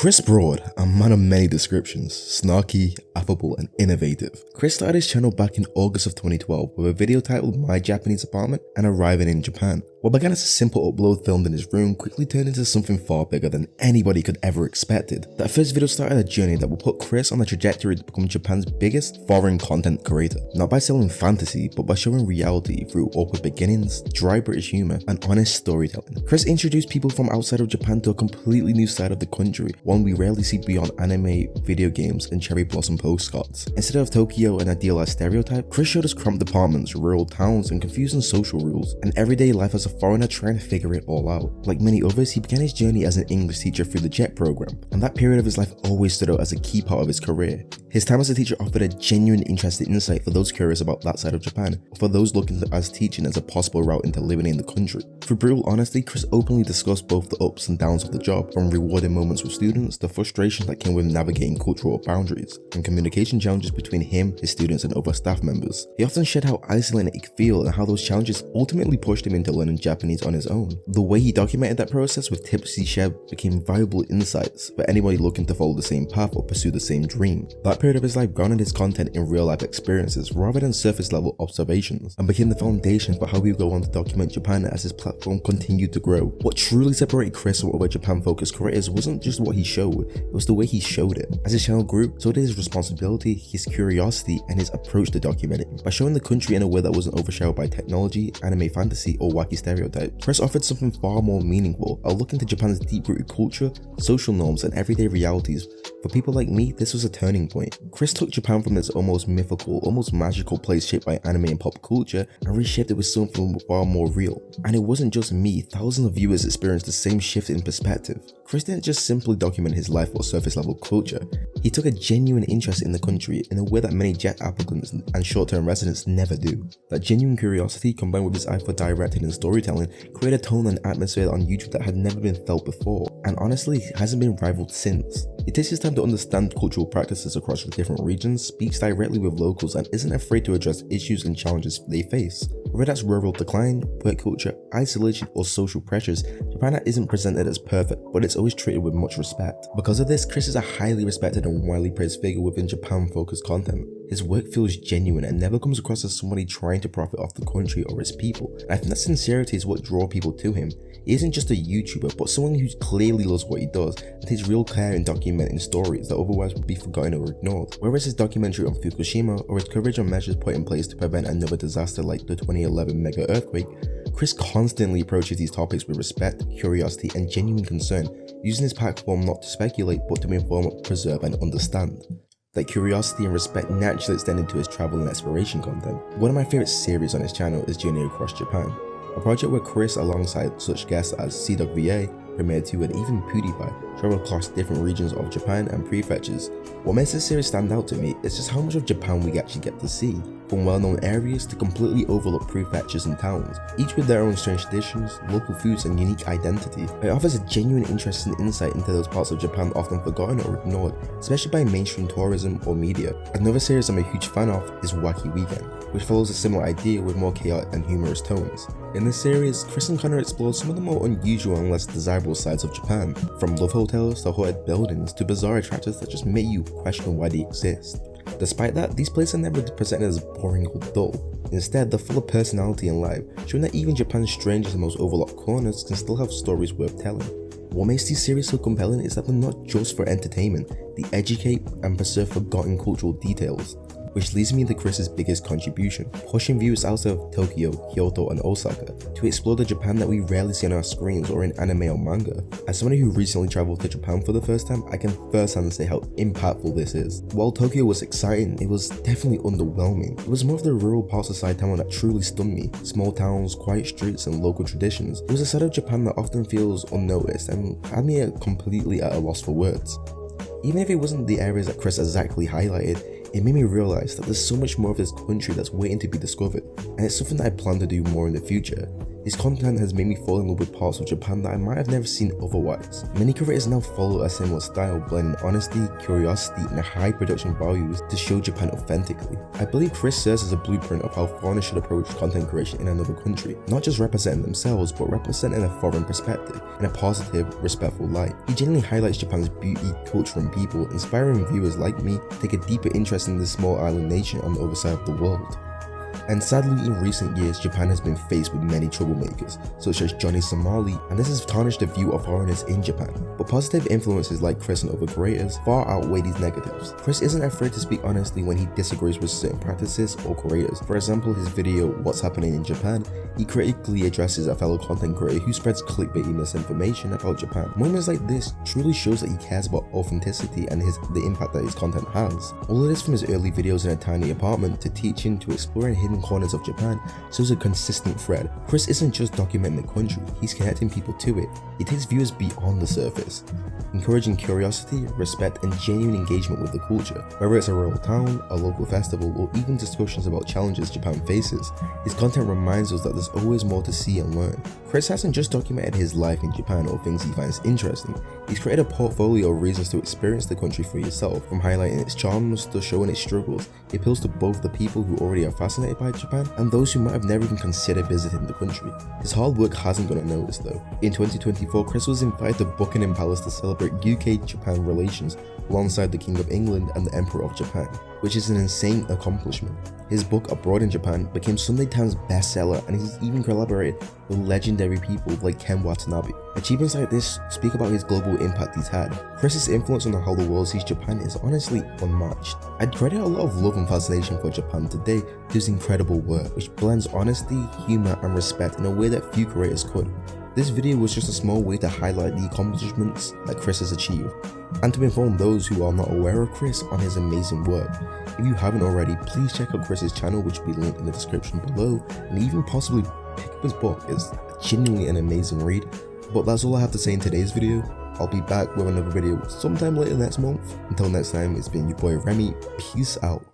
Chris Broad, a man of many descriptions, snarky, affable and innovative. Chris started his channel back in August of 2012 with a video titled My Japanese Apartment and Arriving in Japan. What began as a simple upload filmed in his room quickly turned into something far bigger than anybody could ever expected. That first video started a journey that will put Chris on the trajectory to become Japan's biggest foreign content creator. Not by selling fantasy, but by showing reality through awkward beginnings, dry British humour and honest storytelling. Chris introduced people from outside of Japan to a completely new side of the country, one we rarely see beyond anime, video games and cherry blossom postcards. Instead of Tokyo and idealized stereotype, Chris showed us cramped apartments, rural towns and confusing social rules, and everyday life as a foreigner trying to figure it all out. Like many others, he began his journey as an English teacher through the JET program, and that period of his life always stood out as a key part of his career. His time as a teacher offered a genuine interest and insight for those curious about that side of Japan, or for those looking at teaching as a possible route into living in the country. Through brutal honesty, Chris openly discussed both the ups and downs of the job, from rewarding moments with students, the frustrations that came with navigating cultural boundaries, and communication challenges between him, his students and other staff members. He often shared how isolated it could feel and how those challenges ultimately pushed him into learning Japanese on his own. The way he documented that process with tips he shared became valuable insights for anybody looking to follow the same path or pursue the same dream. That period of his life grounded his content in real life experiences rather than surface level observations, and became the foundation for how he would go on to document Japan as his platform continued to grow. What truly separated Chris from other Japan focused creators wasn't just what he showed, it was the way he showed it. As his channel grew, so did his responsibility, his curiosity and his approach to documenting. By showing the country in a way that wasn't overshadowed by technology, anime fantasy or wacky stereotypes, Chris offered something far more meaningful, a look into Japan's deep-rooted culture, social norms and everyday realities. For people like me, this was a turning point. Chris took Japan from its almost mythical, almost magical place shaped by anime and pop culture and reshaped it with something far more real. And it wasn't just me, thousands of viewers experienced the same shift in perspective. Chris didn't just simply document his life or surface level culture, he took a genuine interest in the country in a way that many JET applicants and short-term residents never do. That genuine curiosity combined with his eye for directing and storytelling created a tone and atmosphere on YouTube that had never been felt before, and honestly hasn't been rivaled since. He takes his time to understand cultural practices across different regions, speaks directly with locals and isn't afraid to address issues and challenges they face. Whether that's rural decline, work culture, isolation or social pressures, Japan isn't presented as perfect, but it's always treated with much respect. Because of this, Chris is a highly respected and widely praised figure within Japan-focused content. His work feels genuine and never comes across as somebody trying to profit off the country or its people. And I think that sincerity is what draws people to him. He isn't just a YouTuber, but someone who clearly loves what he does and takes real care in documenting stories that otherwise would be forgotten or ignored. Whereas his documentary on Fukushima or his coverage on measures put in place to prevent another disaster like the 2011 mega earthquake, Chris constantly approaches these topics with respect, curiosity and genuine concern, using his platform not to speculate but to inform, preserve and understand. That curiosity and respect naturally extended to his travel and exploration content. One of my favourite series on his channel is Journey Across Japan, a project where Chris alongside such guests as CWVA, Premier 2 and even PewDiePie travel across different regions of Japan and prefectures. What makes this series stand out to me is just how much of Japan we actually get to see, from well-known areas to completely overlooked prefectures and towns, each with their own strange traditions, local foods and unique identity. It offers a genuine interest and insight into those parts of Japan often forgotten or ignored, especially by mainstream tourism or media. Another series I'm a huge fan of is Wacky Weekend, which follows a similar idea with more chaotic and humorous tones. In this series, Chris and Connor explore some of the more unusual and less desirable sides of Japan, from love hotels to haunted buildings to bizarre attractions that just make you question why they exist. Despite that, these places are never presented as boring or dull. Instead, they're full of personality and life, showing that even Japan's strangest and most overlooked corners can still have stories worth telling. What makes these series so compelling is that they're not just for entertainment, they educate and preserve forgotten cultural details. Which leads me into Chris's biggest contribution, pushing viewers outside of Tokyo, Kyoto and Osaka to explore the Japan that we rarely see on our screens or in anime or manga. As somebody who recently travelled to Japan for the first time, I can firsthand say how impactful this is. While Tokyo was exciting, it was definitely underwhelming. It was more of the rural parts of Saitama that truly stunned me. Small towns, quiet streets and local traditions. It was a side of Japan that often feels unnoticed and had me completely at a loss for words. Even if it wasn't the areas that Chris exactly highlighted, it made me realise that there's so much more of this country that's waiting to be discovered, and it's something that I plan to do more in the future. His content has made me fall in love with parts of Japan that I might have never seen otherwise. Many creators now follow a similar style, blending honesty, curiosity, and high production values to show Japan authentically. I believe Chris serves as a blueprint of how foreigners should approach content creation in another country, not just representing themselves, but representing a foreign perspective in a positive, respectful light. He genuinely highlights Japan's beauty, culture, and people, inspiring viewers like me to take a deeper interest in this small island nation on the other side of the world. And sadly, in recent years, Japan has been faced with many troublemakers, such as Johnny Somali, and this has tarnished the view of foreigners in Japan. But positive influences like Chris and other creators far outweigh these negatives. Chris isn't afraid to speak honestly when he disagrees with certain practices or creators. For example, his video, What's Happening in Japan, he critically addresses a fellow content creator who spreads clickbaity misinformation about Japan. Moments like this truly shows that he cares about authenticity and the impact that his content has. All of this, from his early videos in a tiny apartment to teaching to exploring hidden corners of Japan, shows a consistent thread. Chris isn't just documenting the country, he's connecting people to it. He takes viewers beyond the surface, encouraging curiosity, respect, and genuine engagement with the culture. Whether it's a rural town, a local festival, or even discussions about challenges Japan faces, his content reminds us that there's always more to see and learn. Chris hasn't just documented his life in Japan or things he finds interesting, he's created a portfolio of reasons to experience the country for yourself. From highlighting its charms to showing its struggles, he appeals to both the people who already are fascinated by Japan and those who might have never even considered visiting the country. His hard work hasn't gone unnoticed though. In 2024, Chris was invited to Buckingham Palace to celebrate UK-Japan relations alongside the King of England and the Emperor of Japan, which is an insane accomplishment. His book Abroad in Japan became Sunday Times bestseller, and he's even collaborated with legendary people like Ken Watanabe. Achievements like this speak about his global impact he's had. Chris's influence on how the world sees Japan is honestly unmatched. I'd credit a lot of love and fascination for Japan today to his incredible work, which blends honesty, humor, and respect in a way that few creators could. This video was just a small way to highlight the accomplishments that Chris has achieved, and to inform those who are not aware of Chris on his amazing work. If you haven't already, please check out Chris's channel, which will be linked in the description below, and even possibly pick up his book. It's genuinely an amazing read. But that's all I have to say in today's video. I'll be back with another video sometime later next month. Until next time, it's been your boy Remy. Peace out.